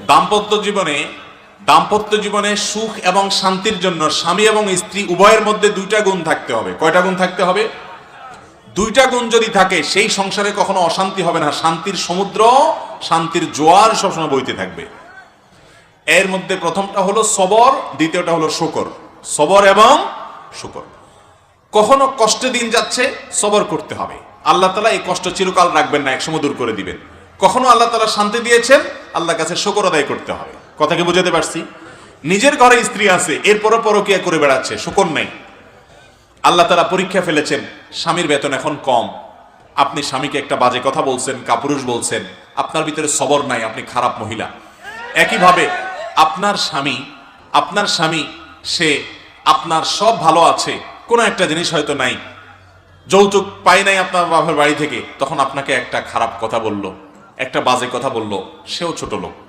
দাম্পত্য জীবনে সুখ এবং শান্তির জন্য স্বামী এবং স্ত্রী উভয়ের মধ্যে দুইটা গুণ থাকতে হবে। কয়টা গুণ থাকতে হবে? দুইটা গুণ যদি থাকে সেই সংসারে কখনো অশান্তি হবে না, শান্তির সমুদ্র, শান্তির জোয়ার সবসময় বইতে থাকবে। এর মধ্যে প্রথমটা হলো সবর, দ্বিতীয়টা হলো শুকর। সবর এবং শুকর। কখনো কষ্টে দিন যাচ্ছে, সবর করতে হবে, আল্লাহ তাআলা এই কষ্ট চিরকাল রাখবেন না, একসময় দূর করে দিবেন। কখনো আল্লাহ তাআলা শান্তি দিয়েছেন, আল্লাহর কাছে শুকর আদায় করতে হবে। কথা কি বুঝাতে পারছি? নিজের ঘরে স্ত্রী আছে, এরপরও পরকীয়া করে বেড়াচ্ছে, শুকর নাই। আল্লাহ তাআলা পরীক্ষা ফেলেছেন, স্বামীর বেতন এখন কম, আপনি স্বামীকে একটা বাজে কথা বলছেন, কাপুরুষ বলছেন, আপনার ভিতরে সবর নাই, আপনি খারাপ মহিলা। একইভাবে আপনার স্বামী সে আপনার সব ভালো আছে, কোনো একটা জিনিস হয়তো নাই, যৌতুক পাই নাই আপনার বাবার বাড়ি থেকে, তখন আপনাকে একটা খারাপ কথা বলল, একটা বাজে কথা বলল, সেও ছোট লোক।